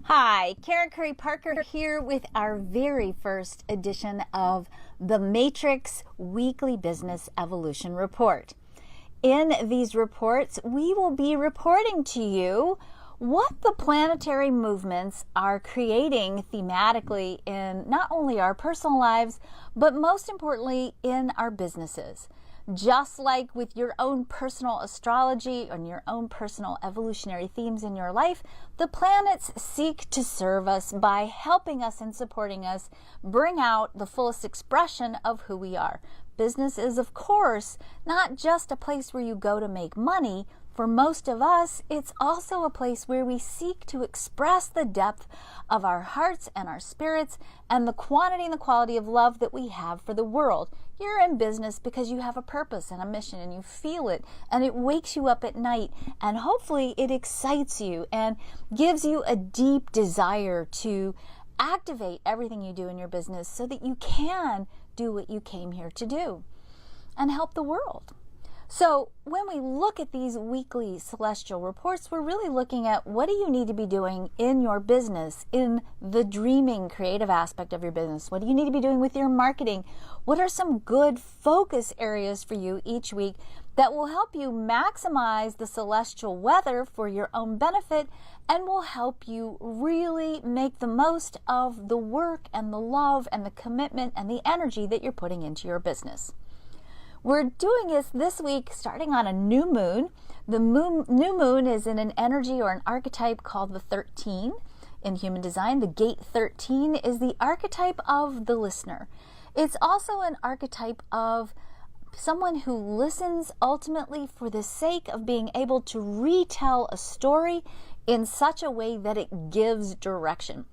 Hi, Karen Curry Parker here with our very first edition of the Matrix Weekly Business Evolution Report. In these reports, we will be reporting to you what the planetary movements are creating thematically in not only our personal lives, but most importantly in our businesses. Just like with your own personal astrology and your own personal evolutionary themes in your life, the planets seek to serve us by helping us and supporting us bring out the fullest expression of who we are. Business is, of course, not just a place where you go to make money. For most of us, it's also a place where we seek to express the depth of our hearts and our spirits and the quantity and the quality of love that we have for the world. You're in business because you have a purpose and a mission and you feel it and it wakes you up at night and hopefully it excites you and gives you a deep desire to activate everything you do in your business so that you can do what you came here to do and help the world. So when we look at these weekly celestial reports, we're really looking at what do you need to be doing in your business, in the dreaming creative aspect of your business? What do you need to be doing with your marketing? What are some good focus areas for you each week that will help you maximize the celestial weather for your own benefit and will help you really make the most of the work and the love and the commitment and the energy that you're putting into your business? We're doing this week starting on a new moon. The new moon is in an energy or an archetype called the 13 in human design. The gate 13 is the archetype of the listener. It's also an archetype of someone who listens ultimately for the sake of being able to retell a story in such a way that it gives direction.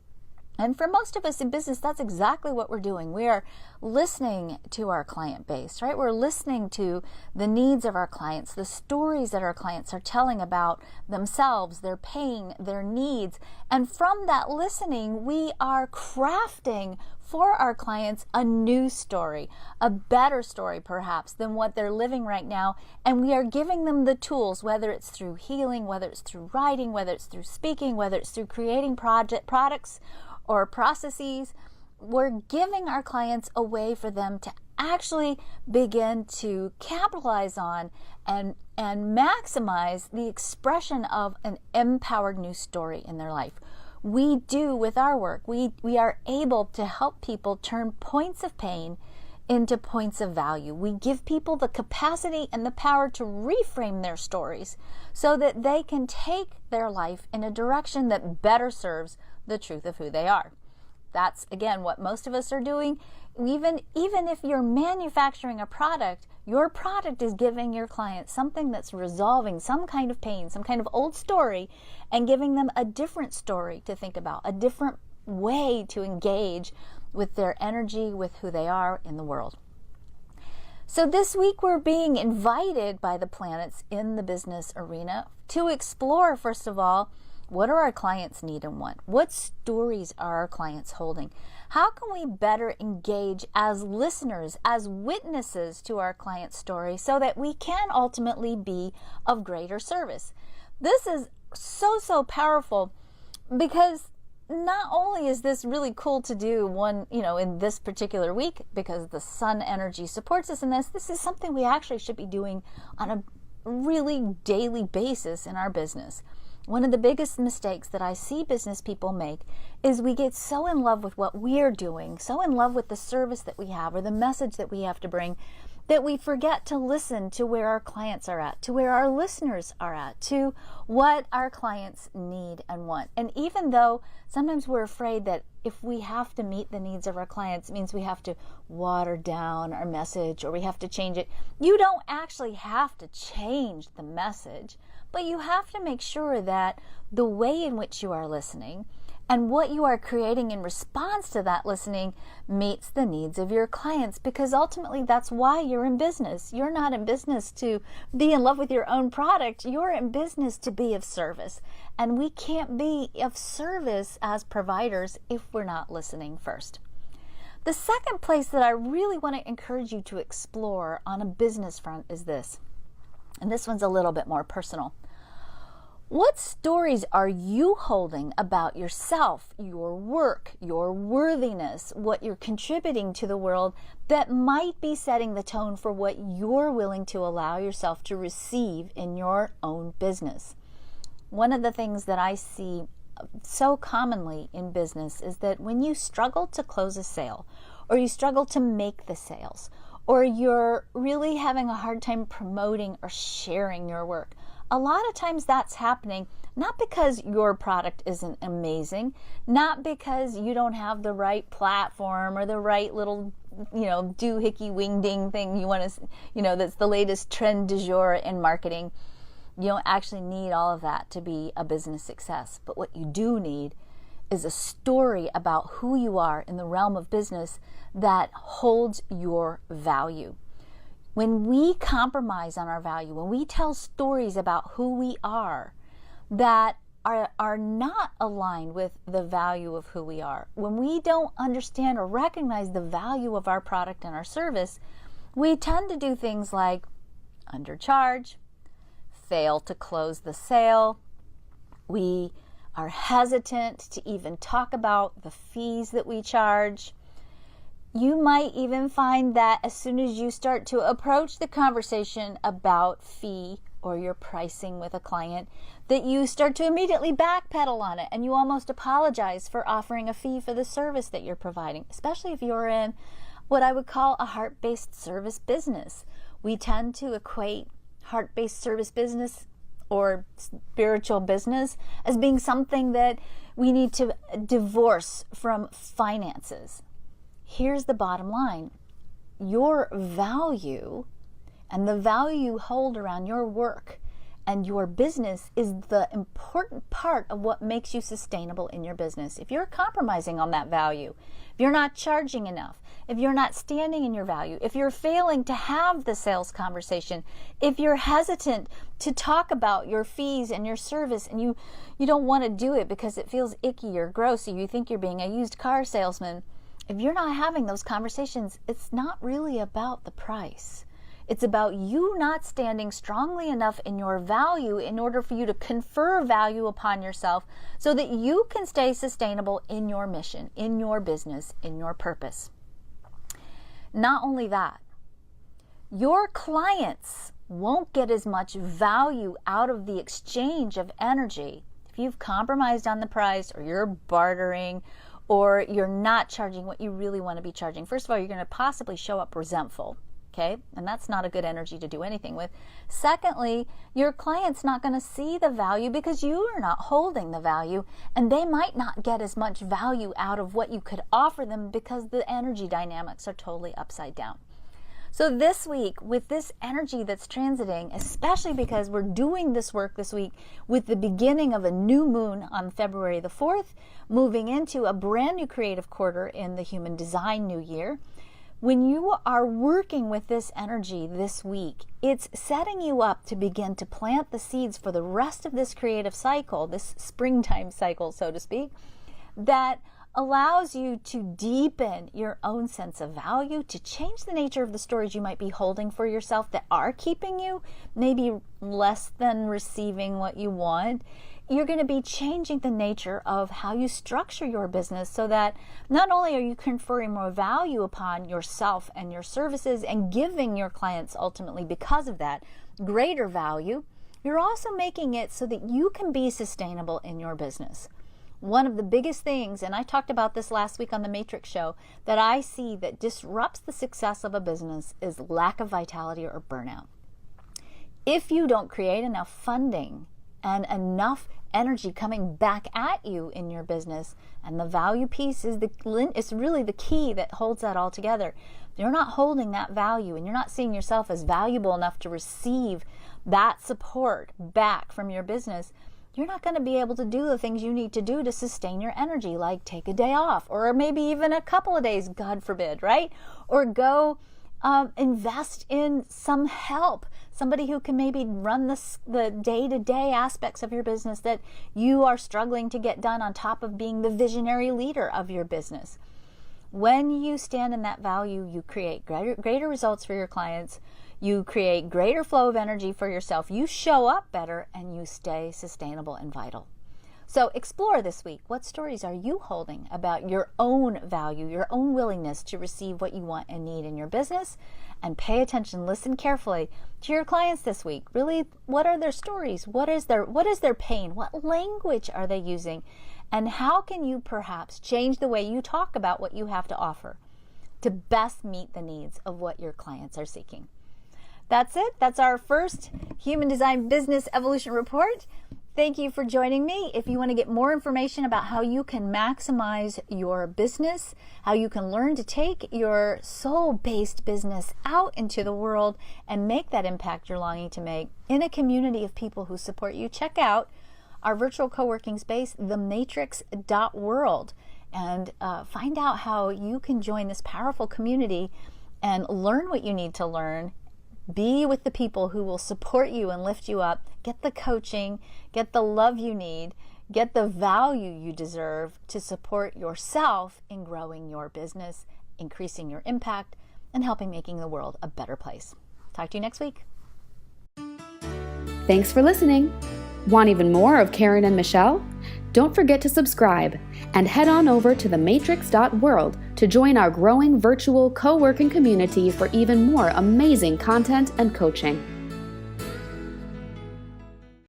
And for most of us in business, that's exactly what we're doing. We are listening to our client base, right? We're listening to the needs of our clients, the stories that our clients are telling about themselves, their pain, their needs. And from that listening, we are crafting for our clients a new story, a better story perhaps than what they're living right now. And we are giving them the tools, whether it's through healing, whether it's through writing, whether it's through speaking, whether it's through creating products or processes. We're giving our clients a way for them to actually begin to capitalize on and maximize the expression of an empowered new story in their life. We do with our work, we are able to help people turn points of pain into points of value. We give people the capacity and the power to reframe their stories so that they can take their life in a direction that better serves the truth of who they are. That's, again, what most of us are doing. Even if you're manufacturing a product, your product is giving your client something that's resolving some kind of pain, some kind of old story, and giving them a different story to think about, a different way to engage with their energy, with who they are in the world. So this week we're being invited by the planets in the business arena to explore, first of all, what do our clients need and want? What stories are our clients holding? How can we better engage as listeners, as witnesses to our client's story so that we can ultimately be of greater service? This is so powerful because not only is this really cool to do in this particular week because the sun energy supports us in this is something we actually should be doing on a really daily basis in our business. One of the biggest mistakes that I see business people make is we get so in love with what we're doing, so in love with the service that we have or the message that we have to bring, that we forget to listen to where our clients are at, to where our listeners are at, to what our clients need and want. And even though sometimes we're afraid that if we have to meet the needs of our clients, it means we have to water down our message or we have to change it. You don't actually have to change the message, but you have to make sure that the way in which you are listening and what you are creating in response to that listening meets the needs of your clients, because ultimately that's why you're in business. You're not in business to be in love with your own product. You're in business to be of service. And we can't be of service as providers if we're not listening first. The second place that I really want to encourage you to explore on a business front is this. And this one's a little bit more personal. What stories are you holding about yourself, your work, your worthiness, what you're contributing to the world that might be setting the tone for what you're willing to allow yourself to receive in your own business? One of the things that I see so commonly in business is that when you struggle to close a sale, or you struggle to make the sales, or you're really having a hard time promoting or sharing your work, a lot of times that's happening not because your product isn't amazing, not because you don't have the right platform or the right little, doohickey wing ding thing you want to, that's the latest trend du jour in marketing. You don't actually need all of that to be a business success. But what you do need is a story about who you are in the realm of business that holds your value. When we compromise on our value, when we tell stories about who we are that are not aligned with the value of who we are, when we don't understand or recognize the value of our product and our service, we tend to do things like undercharge, fail to close the sale. We are hesitant to even talk about the fees that we charge. You might even find that as soon as you start to approach the conversation about fee or your pricing with a client, that you start to immediately backpedal on it and you almost apologize for offering a fee for the service that you're providing, especially if you're in what I would call a heart-based service business. We tend to equate heart-based service business or spiritual business as being something that we need to divorce from finances. Here's the bottom line. Your value and the value you hold around your work and your business is the important part of what makes you sustainable in your business. If you're compromising on that value, if you're not charging enough, if you're not standing in your value, if you're failing to have the sales conversation, if you're hesitant to talk about your fees and your service and you don't want to do it because it feels icky or gross or you think you're being a used car salesman, if you're not having those conversations, it's not really about the price. It's about you not standing strongly enough in your value in order for you to confer value upon yourself so that you can stay sustainable in your mission, in your business, in your purpose. Not only that, your clients won't get as much value out of the exchange of energy if you've compromised on the price or you're bartering or you're not charging what you really want to be charging. First of all, you're going to possibly show up resentful, okay? And that's not a good energy to do anything with. Secondly, your client's not going to see the value because you are not holding the value, and they might not get as much value out of what you could offer them because the energy dynamics are totally upside down. So this week, with this energy that's transiting, especially because we're doing this work this week with the beginning of a new moon on February the 4th, moving into a brand new creative quarter in the Human Design New Year, when you are working with this energy this week, it's setting you up to begin to plant the seeds for the rest of this creative cycle, this springtime cycle, so to speak, that allows you to deepen your own sense of value, to change the nature of the stories you might be holding for yourself that are keeping you maybe less than receiving what you want. You're going to be changing the nature of how you structure your business so that not only are you conferring more value upon yourself and your services and giving your clients ultimately because of that greater value, you're also making it so that you can be sustainable in your business. One of the biggest things, and I talked about this last week on the Matrix show, that I see that disrupts the success of a business is lack of vitality or burnout. If you don't create enough funding and enough energy coming back at you in your business, and the value piece is really the key that holds that all together. If you're not holding that value and you're not seeing yourself as valuable enough to receive that support back from your business, you're not going to be able to do the things you need to do to sustain your energy, like take a day off, or maybe even a couple of days, God forbid, right? Or go invest in some help, somebody who can maybe run the day-to-day aspects of your business that you are struggling to get done on top of being the visionary leader of your business. When you stand in that value, you create greater results for your clients. You create greater flow of energy for yourself. You show up better and you stay sustainable and vital. So explore this week. What stories are you holding about your own value, your own willingness to receive what you want and need in your business? And pay attention, listen carefully to your clients this week. Really, what are their stories? What is their pain? What language are they using? And how can you perhaps change the way you talk about what you have to offer to best meet the needs of what your clients are seeking? That's it. That's our first Human Design Business Evolution Report. Thank you for joining me. If you want to get more information about how you can maximize your business, how you can learn to take your soul-based business out into the world and make that impact you're longing to make in a community of people who support you, check out our virtual co-working space, thematrix.world, and find out how you can join this powerful community and learn what you need to learn. Be with the people who will support you and lift you up. Get the coaching, get the love you need, get the value you deserve to support yourself in growing your business, increasing your impact, and helping making the world a better place. Talk to you next week. Thanks for listening. Want even more of Karen and Michelle? Don't forget to subscribe and head on over to thematrix.world to join our growing virtual co-working community for even more amazing content and coaching.